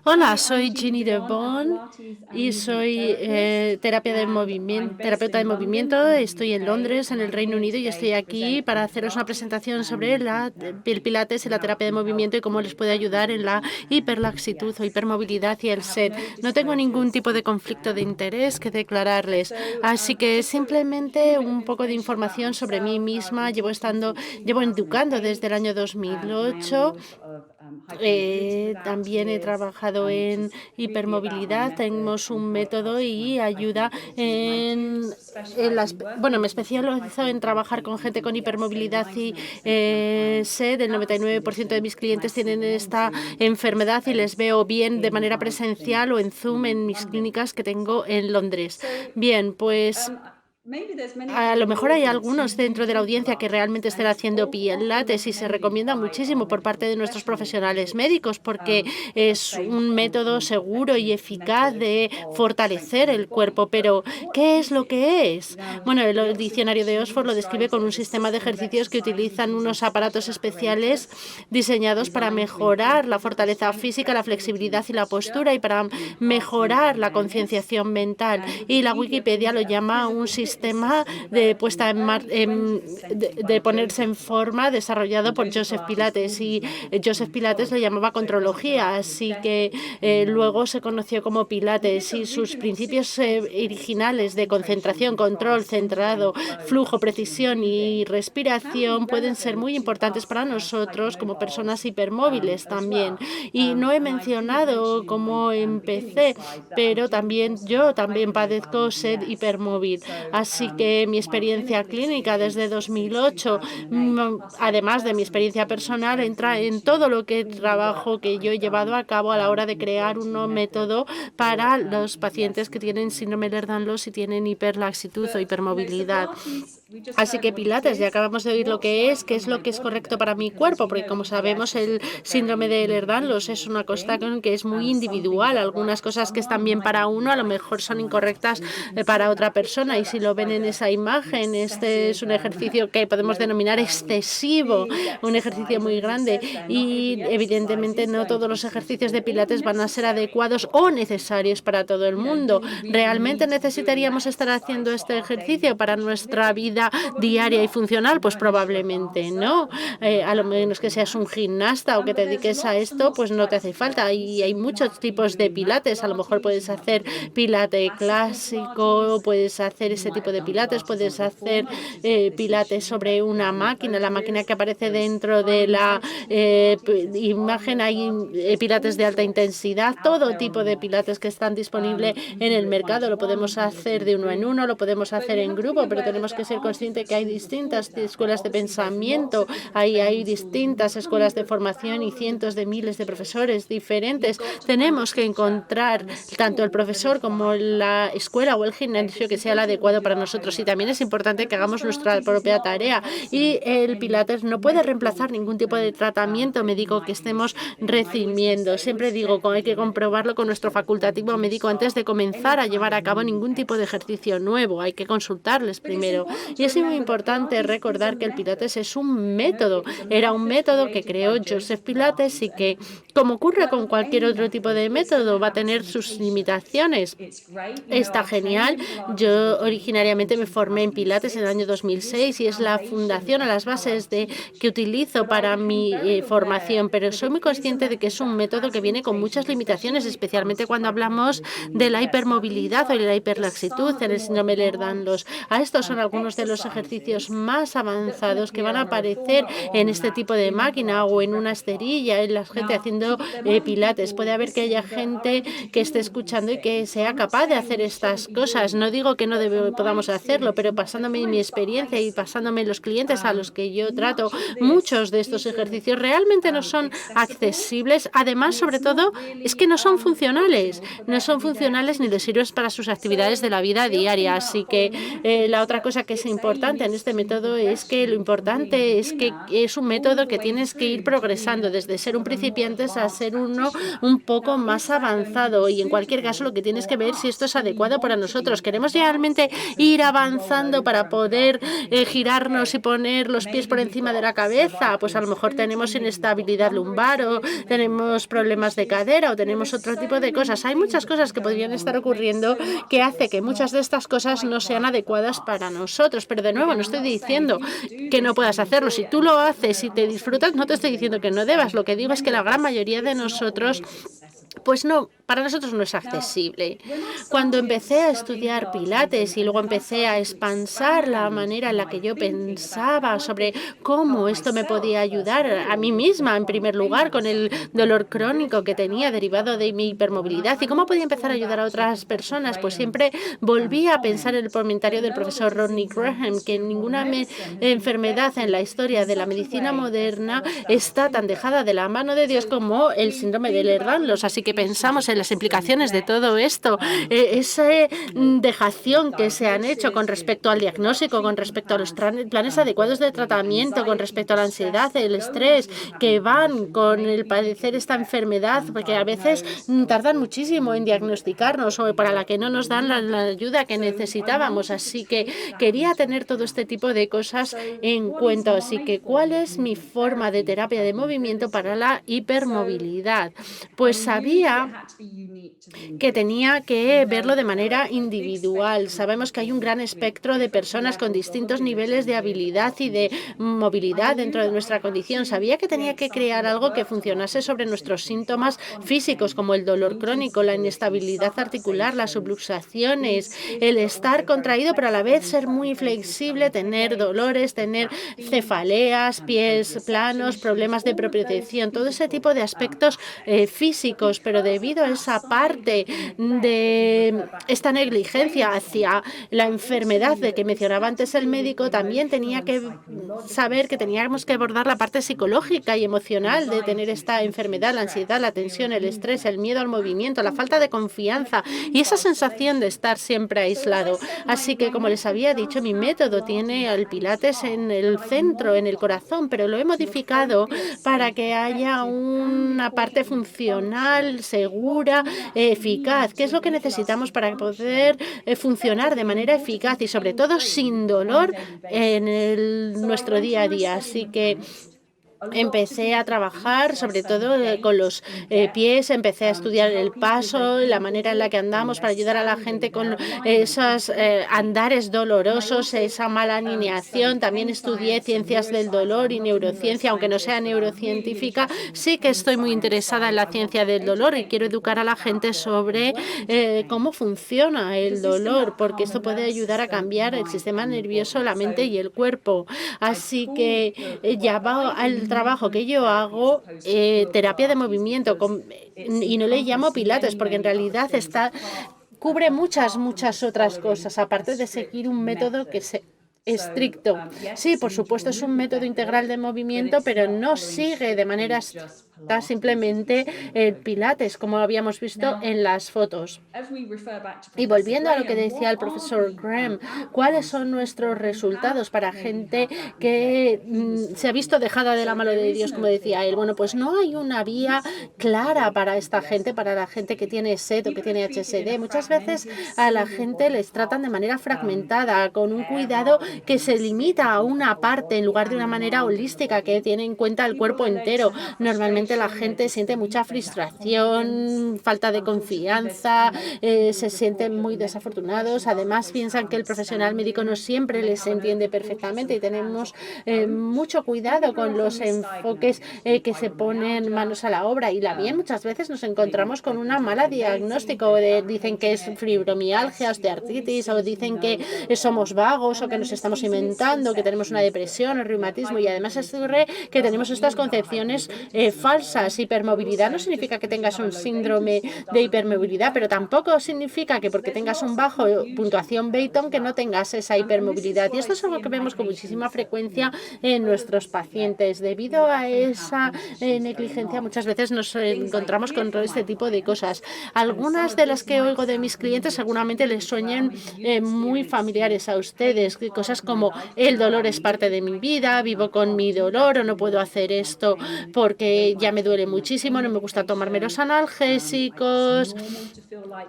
Hola, soy Ginny de Bon y soy terapeuta de movimiento. Estoy en Londres, en el Reino Unido, y estoy aquí para haceros una presentación sobre el Pilates y la terapia de movimiento y cómo les puede ayudar en la hiperlaxitud o hipermovilidad y el SED. No tengo ningún tipo de conflicto de interés que declararles, así que simplemente un poco de información sobre mí misma. Llevo educando desde el año 2008. También he trabajado en hipermovilidad. Tenemos un método y ayuda bueno, me especializo en trabajar con gente con hipermovilidad y sé del 99% de mis clientes tienen esta enfermedad y les veo bien de manera presencial o en Zoom en mis clínicas que tengo en Londres. Bien, pues a lo mejor hay algunos dentro de la audiencia que realmente estén haciendo pilates y se recomienda muchísimo por parte de nuestros profesionales médicos porque es un método seguro y eficaz de fortalecer el cuerpo. Pero, ¿qué es lo que es? Bueno, el diccionario de Oxford lo describe con un sistema de ejercicios que utilizan unos aparatos especiales diseñados para mejorar la fortaleza física, la flexibilidad y la postura y para mejorar la concienciación mental. Y la Wikipedia lo llama un sistema de puesta de ponerse en forma desarrollado por Joseph Pilates, y Joseph Pilates lo llamaba contrología, así que luego se conoció como Pilates, y sus principios originales de concentración, control, centrado, flujo, precisión y respiración pueden ser muy importantes para nosotros como personas hipermóviles también. Y no he mencionado cómo empecé, pero yo también padezco sed hipermóvil. Así que mi experiencia clínica desde 2008, además de mi experiencia personal, entra en todo lo que trabajo que yo he llevado a cabo a la hora de crear un nuevo método para los pacientes que tienen síndrome de Ehlers-Danlos y tienen hiperlaxitud o hipermovilidad. Así que Pilates, ya acabamos de oír lo que es, qué es lo que es correcto para mi cuerpo, porque como sabemos el síndrome de Ehlers-Danlos es una cosa que es muy individual. Algunas cosas que están bien para uno a lo mejor son incorrectas para otra persona, y si lo ven en esa imagen, este es un ejercicio que podemos denominar excesivo, un ejercicio muy grande, y evidentemente no todos los ejercicios de Pilates van a ser adecuados o necesarios para todo el mundo. ¿Realmente necesitaríamos estar haciendo este ejercicio para nuestra vida diaria y funcional? Pues probablemente no. A lo menos que seas un gimnasta o que te dediques a esto, pues no te hace falta. Y hay muchos tipos de pilates. A lo mejor puedes hacer pilates clásico, puedes hacer ese tipo de pilates, puedes hacer pilates sobre una máquina, la máquina que aparece dentro de la imagen. Hay pilates de alta intensidad, todo tipo de pilates que están disponibles en el mercado. Lo podemos hacer de uno en uno, lo podemos hacer en grupo, pero tenemos que ser conscientes que hay distintas escuelas de pensamiento, hay distintas escuelas de formación y cientos de miles de profesores diferentes. Tenemos que encontrar tanto el profesor como la escuela o el gimnasio que sea el adecuado para nosotros, y también es importante que hagamos nuestra propia tarea. Y el Pilates no puede reemplazar ningún tipo de tratamiento médico que estemos recibiendo. Siempre digo que hay que comprobarlo con nuestro facultativo médico antes de comenzar a llevar a cabo ningún tipo de ejercicio nuevo. Hay que consultarles primero. Y es muy importante recordar que el Pilates es un método. Era un método que creó Joseph Pilates y que, como ocurre con cualquier otro tipo de método, va a tener sus limitaciones. Está genial. Yo originariamente me formé en Pilates en el año 2006 y es la fundación a las bases que utilizo para mi formación, pero soy muy consciente de que es un método que viene con muchas limitaciones, especialmente cuando hablamos de la hipermovilidad o de la hiperlaxitud en el síndrome de Ehlers-Danlos. Estos son algunos de los ejercicios más avanzados que van a aparecer en este tipo de máquina o en una esterilla, en la gente haciendo pilates. Puede haber que haya gente que esté escuchando y que sea capaz de hacer estas cosas. No digo que no podamos hacerlo, pero basándome en mi experiencia y basándome en los clientes a los que yo trato, muchos de estos ejercicios realmente no son accesibles. Además, sobre todo, es que no son funcionales. No son funcionales ni les sirven para sus actividades de la vida diaria. Así que la otra cosa que es importante en este método es que lo importante es que es un método que tienes que ir progresando desde ser un principiante a ser uno un poco más avanzado, y en cualquier caso lo que tienes que ver si esto es adecuado para nosotros. ¿Queremos realmente ir avanzando para poder girarnos y poner los pies por encima de la cabeza. Pues a lo mejor tenemos inestabilidad lumbar o tenemos problemas de cadera o tenemos otro tipo de cosas. Hay muchas cosas que podrían estar ocurriendo que hace que muchas de estas cosas no sean adecuadas para nosotros. Pero de nuevo, no estoy diciendo que no puedas hacerlo. Si tú lo haces y te disfrutas, no te estoy diciendo que no debas. Lo que digo es que la gran mayoría de nosotros pues no, para nosotros no es accesible. Cuando empecé a estudiar Pilates y luego empecé a expansar la manera en la que yo pensaba sobre cómo esto me podía ayudar a mí misma, en primer lugar, con el dolor crónico que tenía derivado de mi hipermovilidad y cómo podía empezar a ayudar a otras personas, pues siempre volví a pensar en el comentario del profesor Rodney Graham, que ninguna enfermedad en la historia de la medicina moderna está tan dejada de la mano de Dios como el síndrome de Ehlers-Danlos. Así que pensamos en las implicaciones de todo esto, esa dejación que se han hecho con respecto al diagnóstico, con respecto a los planes adecuados de tratamiento, con respecto a la ansiedad, el estrés, que van con el padecer esta enfermedad, porque a veces tardan muchísimo en diagnosticarnos o para la que no nos dan la ayuda que necesitábamos. Así que quería tener todo este tipo de cosas en cuenta. Así que, ¿cuál es mi forma de terapia de movimiento para la hipermovilidad? Pues sabía que tenía que verlo de manera individual. Sabemos que hay un gran espectro de personas con distintos niveles de habilidad y de movilidad dentro de nuestra condición. Sabía que tenía que crear algo que funcionase sobre nuestros síntomas físicos, como el dolor crónico, la inestabilidad articular, las subluxaciones, el estar contraído, pero a la vez ser muy flexible, tener dolores, tener cefaleas, pies planos, problemas de propiocepción, todo ese tipo de aspectos físicos, pero debido a esa parte de esta negligencia hacia la enfermedad de que mencionaba antes el médico, también tenía que saber que teníamos que abordar la parte psicológica y emocional de tener esta enfermedad, la ansiedad, la tensión, el estrés, el miedo al movimiento, la falta de confianza y esa sensación de estar siempre aislado. Así que, como les había dicho, mi método tiene al Pilates en el centro, en el corazón, pero lo he modificado para que haya una parte funcional, segura, eficaz. ¿Qué es lo que necesitamos para poder funcionar de manera eficaz y sobre todo sin dolor en nuestro día a día? Así que empecé a trabajar sobre todo con los pies, empecé a estudiar el paso, la manera en la que andamos para ayudar a la gente con esos andares dolorosos, esa mala alineación. También estudié ciencias del dolor y neurociencia, aunque no sea neurocientífica, sí que estoy muy interesada en la ciencia del dolor y quiero educar a la gente sobre cómo funciona el dolor, porque esto puede ayudar a cambiar el sistema nervioso, la mente y el cuerpo. Así que ya va al trabajo que yo hago, terapia de movimiento, y no le llamo Pilates porque en realidad cubre muchas otras cosas, aparte de seguir un método que se estricto. Sí, por supuesto, es un método integral de movimiento, pero no sigue de manera simplemente el Pilates, como habíamos visto en las fotos. Y volviendo a lo que decía el profesor Graham, ¿cuáles son nuestros resultados para gente que se ha visto dejada de la mano de Dios, como decía él? Bueno, pues no hay una vía clara para esta gente, para la gente que tiene SED o que tiene HSD. Muchas veces a la gente les tratan de manera fragmentada, con un cuidado que se limita a una parte en lugar de una manera holística que tiene en cuenta el cuerpo entero. Normalmente la gente siente mucha frustración, falta de confianza, se sienten muy desafortunados. Además, piensan que el profesional médico no siempre les entiende perfectamente y tenemos mucho cuidado con los enfoques que se ponen manos a la obra. Y bien, muchas veces nos encontramos con una mala diagnóstico. Dicen que es fibromialgia, osteoartritis, o dicen que somos vagos o que nos estamos inventando, que tenemos una depresión o reumatismo. Y además ocurre que tenemos estas concepciones falsas. Hipermovilidad no significa que tengas un síndrome de hipermovilidad, pero tampoco significa que porque tengas un bajo puntuación Baton que no tengas esa hipermovilidad. Y esto es algo que vemos con muchísima frecuencia en nuestros pacientes. Debido a esa negligencia, muchas veces nos encontramos con todo este tipo de cosas. Algunas de las que oigo de mis clientes seguramente les sueñen muy familiares a ustedes. Cosas como el dolor es parte de mi vida, vivo con mi dolor o no puedo hacer esto porque ya me duele muchísimo, no me gusta tomarme los analgésicos,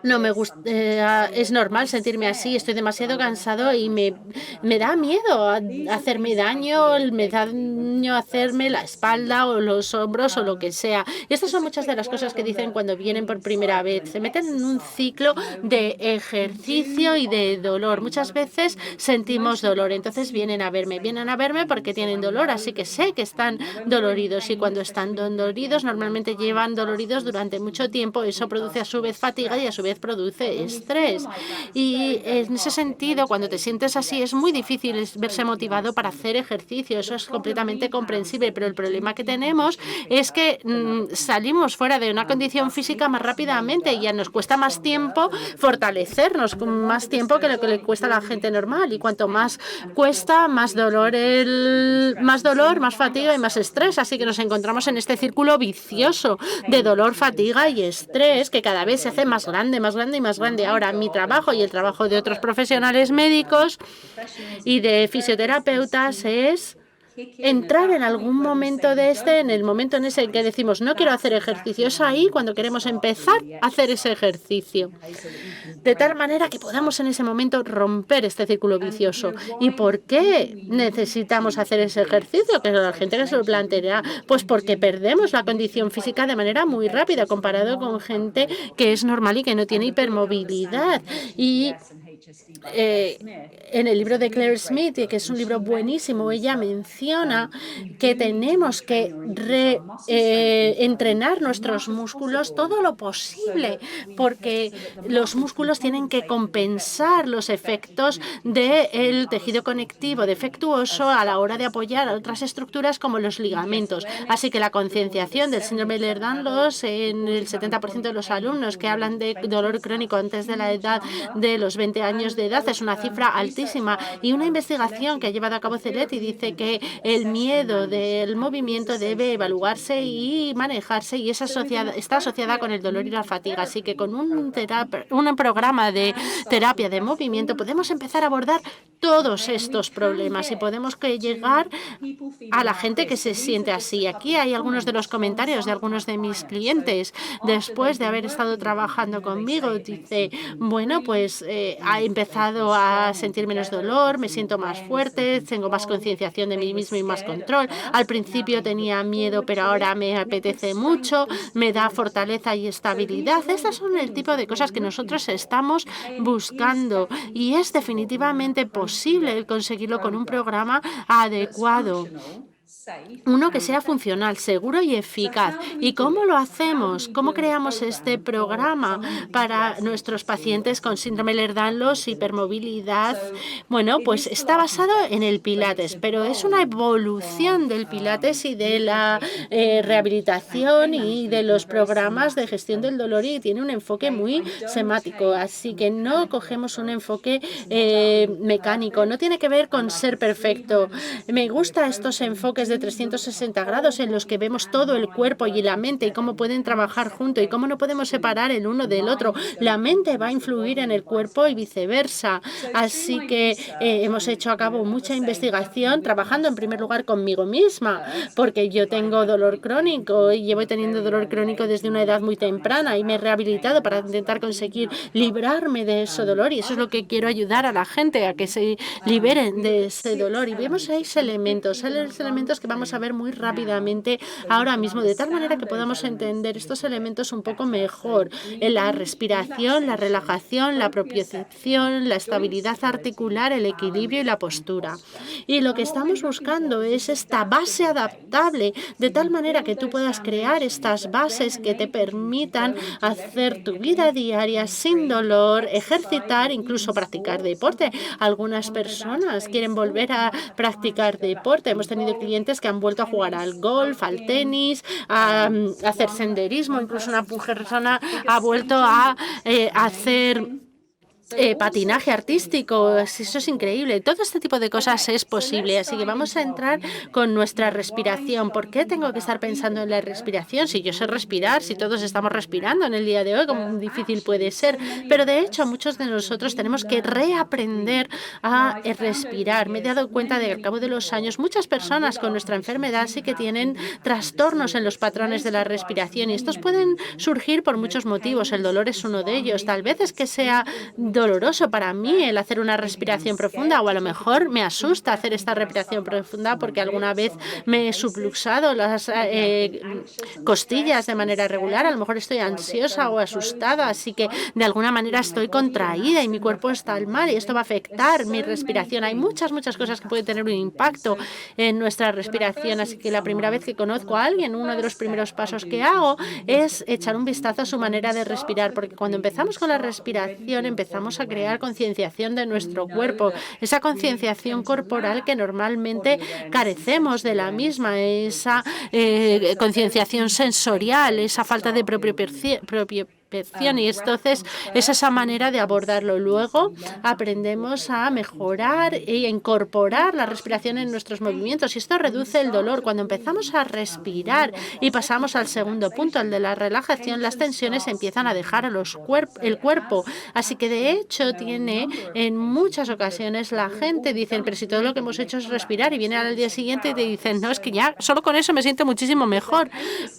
no me gusta, es normal sentirme así, estoy demasiado cansado y me da miedo hacerme daño, me da daño hacerme la espalda o los hombros o lo que sea. Y estas son muchas de las cosas que dicen cuando vienen por primera vez. Se meten en un ciclo de ejercicio y de dolor. Muchas veces sentimos dolor, entonces vienen a verme porque tienen dolor, así que sé que están doloridos y cuando están doloridos normalmente llevan doloridos durante mucho tiempo. Eso produce a su vez fatiga y a su vez produce estrés. Y en ese sentido, cuando te sientes así, es muy difícil verse motivado para hacer ejercicio. Eso es completamente comprensible, pero el problema que tenemos es que salimos fuera de una condición física más rápidamente y ya nos cuesta más tiempo fortalecernos, más tiempo que lo que le cuesta a la gente normal. Y cuanto más cuesta, más dolor, más fatiga y más estrés. Así que nos encontramos en este círculo vicioso de dolor, fatiga y estrés que cada vez se hace más grande, más grande y más grande. Ahora, mi trabajo y el trabajo de otros profesionales médicos y de fisioterapeutas es entrar en algún momento en el momento en ese que decimos no quiero hacer ejercicio, es ahí cuando queremos empezar a hacer ese ejercicio, de tal manera que podamos en ese momento romper este círculo vicioso. ¿Y por qué necesitamos hacer ese ejercicio? Que la gente que se lo planteará, pues porque perdemos la condición física de manera muy rápida comparado con gente que es normal y que no tiene hipermovilidad. Y en el libro de Claire Smith, que es un libro buenísimo, ella menciona que tenemos que entrenar nuestros músculos todo lo posible, porque los músculos tienen que compensar los efectos del tejido conectivo defectuoso a la hora de apoyar a otras estructuras como los ligamentos. Así que la concienciación del síndrome de Ehlers-Danlos en el 70% de los alumnos que hablan de dolor crónico antes de la edad de los 20 años de edad es una cifra altísima, y una investigación que ha llevado a cabo Celetti dice que el miedo del movimiento debe evaluarse y manejarse y está asociada con el dolor y la fatiga. Así que con un programa de terapia de movimiento podemos empezar a abordar todos estos problemas y podemos llegar a la gente que se siente así. Aquí hay algunos de los comentarios de algunos de mis clientes después de haber estado trabajando conmigo. Dice, bueno, pues ha empezado a sentir menos dolor, me siento más fuerte, tengo más concienciación de mí mismo y más control. Al principio tenía miedo, pero ahora me apetece mucho, me da fortaleza y estabilidad. Estas son el tipo de cosas que nosotros estamos buscando y es definitivamente posible conseguirlo con un programa adecuado. Uno que sea funcional, seguro y eficaz. ¿Y cómo lo hacemos? ¿Cómo creamos este programa para nuestros pacientes con síndrome Ehlers-Danlos, hipermovilidad? Bueno, pues está basado en el Pilates, pero es una evolución del Pilates y de la rehabilitación y de los programas de gestión del dolor, y tiene un enfoque muy semático. Así que no cogemos un enfoque mecánico, no tiene que ver con ser perfecto. Me gustan estos enfoques de 360 grados en los que vemos todo el cuerpo y la mente y cómo pueden trabajar juntos y cómo no podemos separar el uno del otro. La mente va a influir en el cuerpo y viceversa. Así que hemos hecho a cabo mucha investigación trabajando en primer lugar conmigo misma, porque yo tengo dolor crónico y llevo teniendo dolor crónico desde una edad muy temprana y me he rehabilitado para intentar conseguir librarme de ese dolor, y eso es lo que quiero ayudar a la gente, a que se liberen de ese dolor. Y vemos 6 elementos que vamos a ver muy rápidamente ahora mismo, de tal manera que podamos entender estos elementos un poco mejor. La respiración, la relajación, la propiocepción, la estabilidad articular, el equilibrio y la postura. Y lo que estamos buscando es esta base adaptable, de tal manera que tú puedas crear estas bases que te permitan hacer tu vida diaria sin dolor, ejercitar, incluso practicar deporte. Algunas personas quieren volver a practicar deporte. Hemos tenido clientes que han vuelto a jugar al golf, al tenis, a hacer senderismo. Incluso una persona ha vuelto a hacer patinaje artístico. Eso es increíble. Todo este tipo de cosas es posible. Así que vamos a entrar con nuestra respiración. ¿Por qué tengo que estar pensando en la respiración? Si yo sé respirar, si todos estamos respirando en el día de hoy, ¿cómo difícil puede ser? Pero de hecho, muchos de nosotros tenemos que reaprender a respirar. Me he dado cuenta de que al cabo de los años, muchas personas con nuestra enfermedad sí que tienen trastornos en los patrones de la respiración y estos pueden surgir por muchos motivos. El dolor es uno de ellos. Tal vez es que sea doloroso para mí el hacer una respiración profunda, o a lo mejor me asusta hacer esta respiración profunda porque alguna vez me he subluxado las costillas de manera regular. A lo mejor estoy ansiosa o asustada, así que de alguna manera estoy contraída y mi cuerpo está mal y esto va a afectar mi respiración. Hay muchas cosas que pueden tener un impacto en nuestra respiración, así que la primera vez que conozco a alguien, uno de los primeros pasos que hago es echar un vistazo a su manera de respirar, porque cuando empezamos con la respiración empezamos a crear concienciación de nuestro cuerpo, esa concienciación corporal que normalmente carecemos de la misma, esa concienciación sensorial, esa falta de propiopercepción. Y entonces es esa manera de abordarlo. Luego aprendemos a mejorar e incorporar la respiración en nuestros movimientos y esto reduce el dolor. Cuando empezamos a respirar y pasamos al segundo punto, el de la relajación, las tensiones empiezan a dejar el cuerpo. Así que de hecho en muchas ocasiones la gente dice, pero si todo lo que hemos hecho es respirar, y viene al día siguiente y te dicen, no, es que ya solo con eso me siento muchísimo mejor,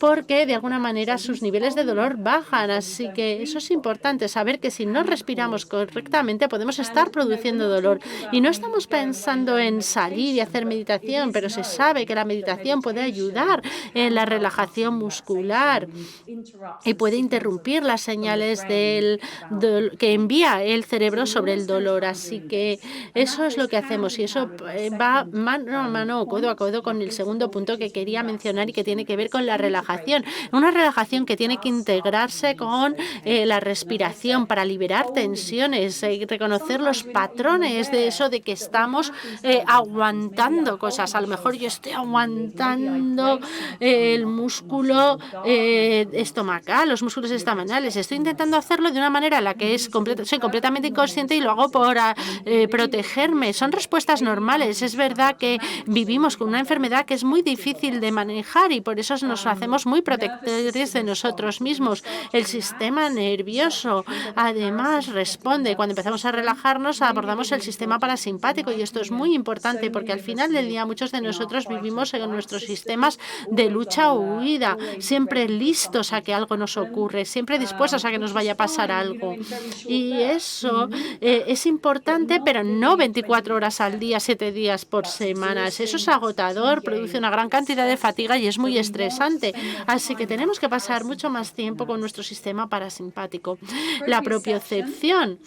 porque de alguna manera sus niveles de dolor bajan. Así que eso es importante, saber que si no respiramos correctamente podemos estar produciendo dolor. Y no estamos pensando en salir y hacer meditación, pero se sabe que la meditación puede ayudar en la relajación muscular y puede interrumpir las señales que envía el cerebro sobre el dolor. Así que eso es lo que hacemos y eso va mano a mano o codo a codo con el segundo punto que quería mencionar y que tiene que ver con la relajación. Una relajación que tiene que integrarse con la respiración para liberar tensiones, reconocer los patrones de eso de que estamos aguantando cosas. A lo mejor yo estoy aguantando el músculo estomacal, los músculos estomacales. Estoy intentando hacerlo de una manera en la que soy completamente inconsciente y lo hago por protegerme. Son respuestas normales. Es verdad que vivimos con una enfermedad que es muy difícil de manejar y por eso nos hacemos muy protectores de nosotros mismos. El sistema nervioso además responde. Cuando empezamos a relajarnos abordamos el sistema parasimpático y esto es muy importante porque al final del día muchos de nosotros vivimos en nuestros sistemas de lucha o huida, siempre listos a que algo nos ocurre, siempre dispuestos a que nos vaya a pasar algo. Y eso es importante, pero no 24 horas al día, 7 días por semana. Eso es agotador, produce una gran cantidad de fatiga y es muy estresante. Así que tenemos que pasar mucho más tiempo con nuestro sistema parasimpático. La propiocepción.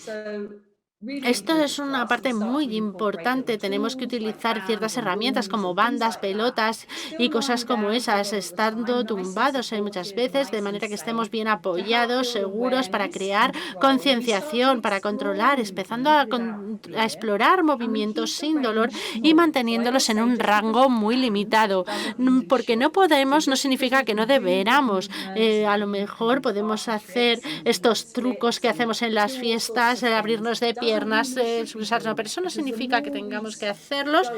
Esto es una parte muy importante. Tenemos que utilizar ciertas herramientas como bandas, pelotas y cosas como esas, estando tumbados muchas veces, de manera que estemos bien apoyados, seguros, para crear concienciación, para controlar, empezando a explorar movimientos sin dolor y manteniéndolos en un rango muy limitado. Porque no podemos no significa que no deberíamos. A lo mejor podemos hacer estos trucos que hacemos en las fiestas, abrirnos de piernas, pero eso no significa que tengamos que hacerlos.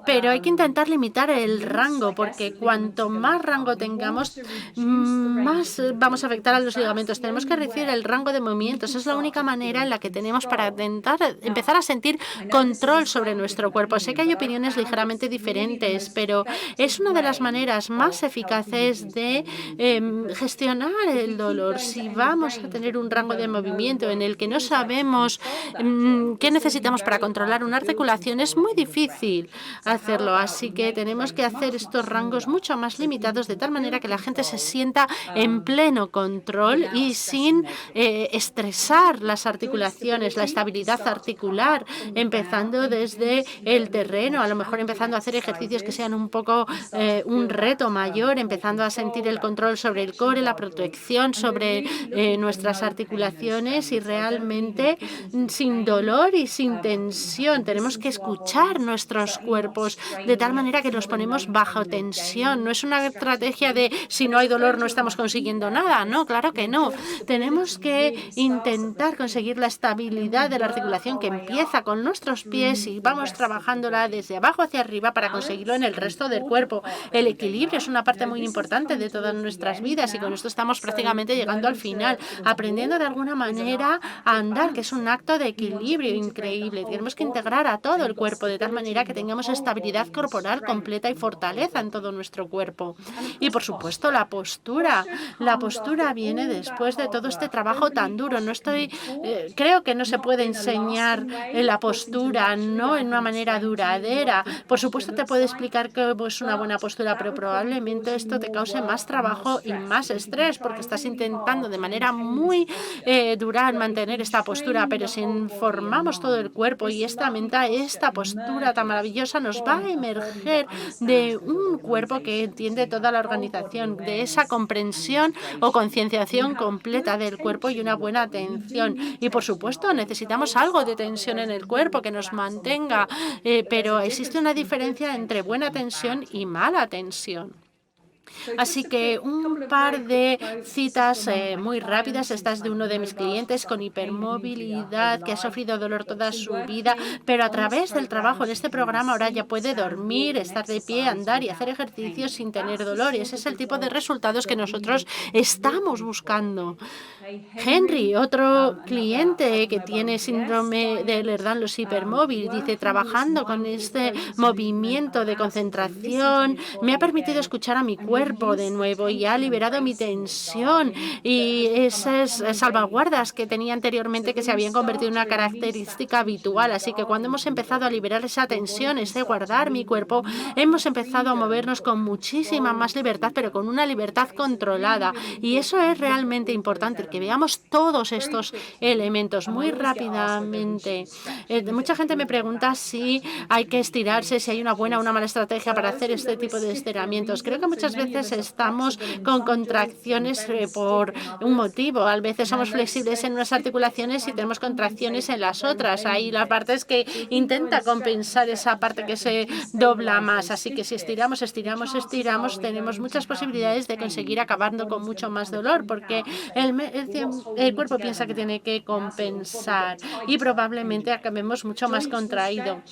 Pero hay que intentar limitar el rango, porque cuanto más rango tengamos, más vamos a afectar a los ligamentos. Tenemos que reducir el rango de movimientos. Es la única manera en la que tenemos para intentar empezar a sentir control sobre nuestro cuerpo. Sé que hay opiniones ligeramente diferentes, pero es una de las maneras más eficaces de gestionar el dolor. Si vamos a tener un rango de movimiento en el que no sabemos qué necesitamos para controlar una articulación, es muy difícil hacerlo. Así que tenemos que hacer estos rangos mucho más limitados de tal manera que la gente se sienta en pleno control y sin estresar las articulaciones, la estabilidad articular, empezando desde el terreno, a lo mejor empezando a hacer ejercicios que sean un poco un reto mayor, empezando a sentir el control sobre el core, la protección sobre nuestras articulaciones y realmente sin dolor y sin tensión. Tenemos que escuchar nuestro nuestros cuerpos, de tal manera que los ponemos bajo tensión. No es una estrategia de si no hay dolor no estamos consiguiendo nada. No, claro que no. Tenemos que intentar conseguir la estabilidad de la articulación que empieza con nuestros pies y vamos trabajándola desde abajo hacia arriba para conseguirlo en el resto del cuerpo. El equilibrio es una parte muy importante de todas nuestras vidas y con esto estamos prácticamente llegando al final, aprendiendo de alguna manera a andar, que es un acto de equilibrio increíble. Tenemos que integrar a todo el cuerpo de tal manera que tengamos estabilidad corporal completa y fortaleza en todo nuestro cuerpo. Y por supuesto la postura. La postura viene después de todo este trabajo tan duro. Creo que no se puede enseñar la postura no en una manera duradera. Por supuesto te puede explicar que es una buena postura, pero probablemente esto te cause más trabajo y más estrés porque estás intentando de manera muy dura mantener esta postura, pero si formamos todo el cuerpo y esta postura tan maravillosa nos va a emerger de un cuerpo que entiende toda la organización, de esa comprensión o concienciación completa del cuerpo y una buena atención. Y por supuesto necesitamos algo de tensión en el cuerpo que nos mantenga, pero existe una diferencia entre buena tensión y mala tensión. Así que un par de citas muy rápidas. Esta es de uno de mis clientes con hipermovilidad que ha sufrido dolor toda su vida, pero a través del trabajo en este programa ahora ya puede dormir, estar de pie, andar y hacer ejercicios sin tener dolor. Y ese es el tipo de resultados que nosotros estamos buscando. Henry, otro cliente que tiene síndrome de Ehlers-Danlos hipermóvil, dice, trabajando con este movimiento de concentración, me ha permitido escuchar a mi cuerpo de nuevo y ha liberado mi tensión y esas salvaguardas que tenía anteriormente que se habían convertido en una característica habitual. Así que cuando hemos empezado a liberar esa tensión, ese guardar mi cuerpo, hemos empezado a movernos con muchísima más libertad, pero con una libertad controlada. Y eso es realmente importante, que veamos todos estos elementos muy rápidamente. Mucha gente me pregunta si hay que estirarse, si hay una buena o una mala estrategia para hacer este tipo de estiramientos. Creo que muchas veces estamos con contracciones por un motivo. A veces somos flexibles en unas articulaciones y tenemos contracciones en las otras. Ahí la parte es que intenta compensar esa parte que se dobla más. Así que si estiramos, tenemos muchas posibilidades de conseguir acabando con mucho más dolor, porque el cuerpo piensa que tiene que compensar y probablemente acabemos mucho más contraído.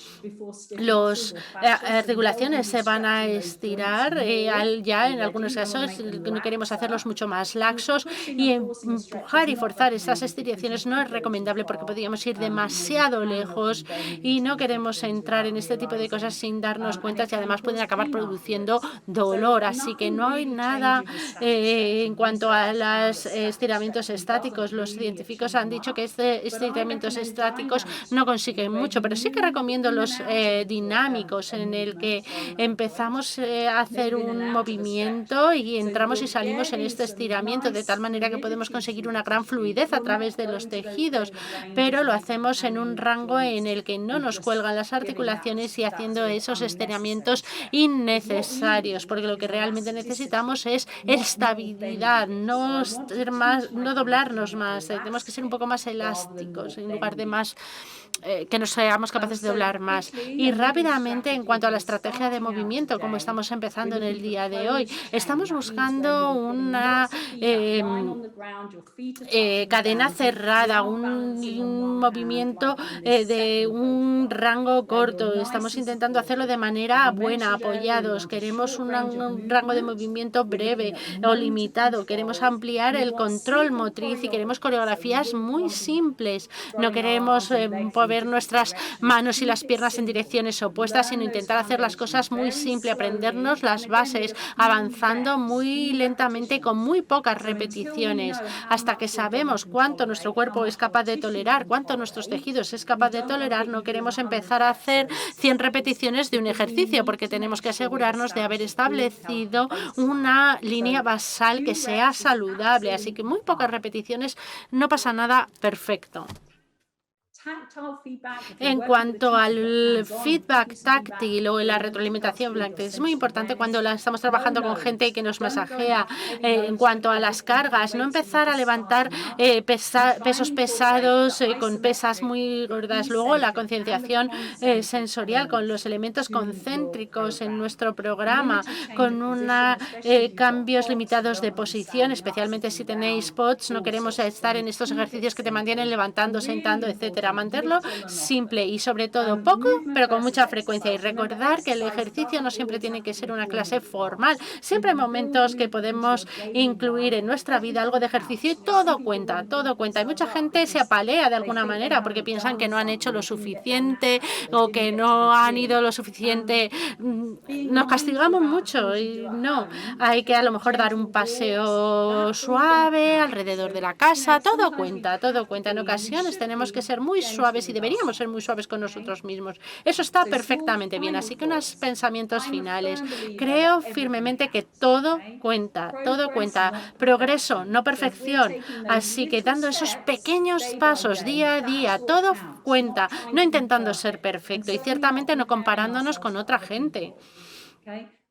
Las articulaciones se van a estirar ya en algunos casos no queremos hacerlos mucho más laxos y empujar y forzar estas estiraciones no es recomendable porque podríamos ir demasiado lejos y no queremos entrar en este tipo de cosas sin darnos cuenta y además pueden acabar produciendo dolor. Así que no hay nada en cuanto a los estiramientos estáticos. Los científicos han dicho que estiramientos estáticos no consiguen mucho, pero sí que recomiendo los dinámicos en el que empezamos a hacer un movimiento y entramos y salimos en este estiramiento de tal manera que podemos conseguir una gran fluidez a través de los tejidos, pero lo hacemos en un rango en el que no nos cuelgan las articulaciones y haciendo esos estiramientos innecesarios, porque lo que realmente necesitamos es estabilidad, no doblarnos más, tenemos que ser un poco más elásticos en lugar de más que nos seamos capaces de doblar más. Y rápidamente, en cuanto a la estrategia de movimiento, como estamos empezando en el día de hoy, estamos buscando una cadena cerrada, un movimiento de un rango corto. Estamos intentando hacerlo de manera buena, apoyados. Queremos un rango de movimiento breve o limitado. Queremos ampliar el control motriz y queremos coreografías muy simples. No queremos mover nuestras manos y las piernas en direcciones opuestas, sino intentar hacer las cosas muy simple, aprendernos las bases, avanzando muy lentamente con muy pocas repeticiones, hasta que sabemos cuánto nuestro cuerpo es capaz de tolerar, cuánto nuestros tejidos es capaz de tolerar. No queremos empezar a hacer 100 repeticiones de un ejercicio, porque tenemos que asegurarnos de haber establecido una línea basal que sea saludable. Así que muy pocas repeticiones, no pasa nada, perfecto. En cuanto al feedback táctil o la retroalimentación táctil, es muy importante cuando estamos trabajando con gente que nos masajea. En cuanto a las cargas, no empezar a levantar pesos pesados con pesas muy gordas. Luego, la concienciación sensorial con los elementos concéntricos en nuestro programa, con cambios limitados de posición, especialmente si tenéis POTS. No queremos estar en estos ejercicios que te mantienen levantando, sentando, etcétera. Mantenerlo simple y sobre todo poco, pero con mucha frecuencia. Y recordar que el ejercicio no siempre tiene que ser una clase formal. Siempre hay momentos que podemos incluir en nuestra vida algo de ejercicio y todo cuenta, todo cuenta. Y mucha gente se apalea de alguna manera porque piensan que no han hecho lo suficiente o que no han ido lo suficiente. Nos castigamos mucho y no. Hay que a lo mejor dar un paseo suave alrededor de la casa. Todo cuenta, todo cuenta. En ocasiones tenemos que ser muy suaves y deberíamos ser muy suaves con nosotros mismos. Eso está perfectamente bien. Así que unos pensamientos finales. Creo firmemente que todo cuenta, todo cuenta. Progreso, no perfección. Así que dando esos pequeños pasos día a día, todo cuenta, no intentando ser perfecto y ciertamente no comparándonos con otra gente.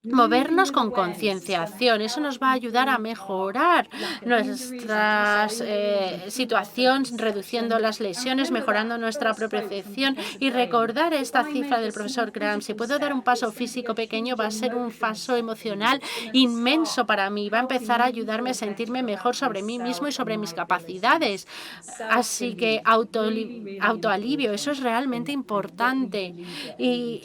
Movernos con concienciación, eso nos va a ayudar a mejorar nuestra situación, reduciendo las lesiones, mejorando nuestra propiocepción y recordar esta cifra del profesor Graham. Si puedo dar un paso físico pequeño, va a ser un paso emocional inmenso para mí. Va a empezar a ayudarme a sentirme mejor sobre mí mismo y sobre mis capacidades. Así que autoalivio, eso es realmente importante. Y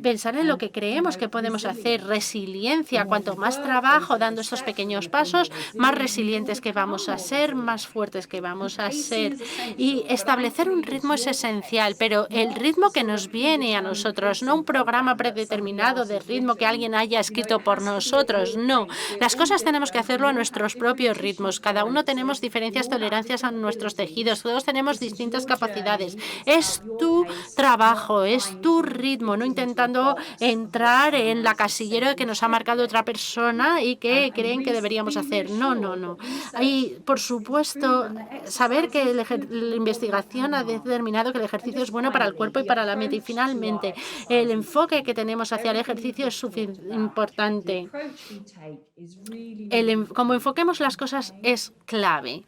pensar en lo que creemos que podemos hacer. Resiliencia, cuanto más trabajo dando estos pequeños pasos, más resilientes que vamos a ser, más fuertes que vamos a ser. Y establecer un ritmo es esencial, pero el ritmo que nos viene a nosotros, no un programa predeterminado de ritmo que alguien haya escrito por nosotros, no. Las cosas tenemos que hacerlo a nuestros propios ritmos. Cada uno tenemos diferencias, tolerancias a nuestros tejidos, todos tenemos distintas capacidades. Es tu trabajo, es tu ritmo, no intentando entrar en la casillero que nos ha marcado otra persona y que creen que deberíamos hacer. No, no, no. Y, por supuesto, saber que la investigación ha determinado que el ejercicio es bueno para el cuerpo y para la mente. Y, finalmente, el enfoque que tenemos hacia el ejercicio es importante. Cómo enfoquemos las cosas es clave.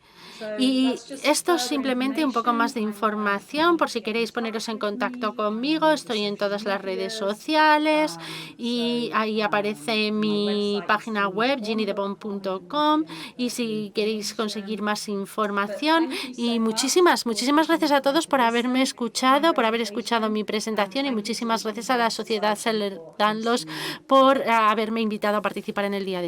Y esto es simplemente un poco más de información por si queréis poneros en contacto conmigo. Estoy en todas las redes sociales y ahí aparece mi página web, ginnydebon.com, y si queréis conseguir más información. Y muchísimas gracias a todos por haberme escuchado, por haber escuchado mi presentación, y muchísimas gracias a la Sociedad Ehlers-Danlos por haberme invitado a participar en el día de hoy.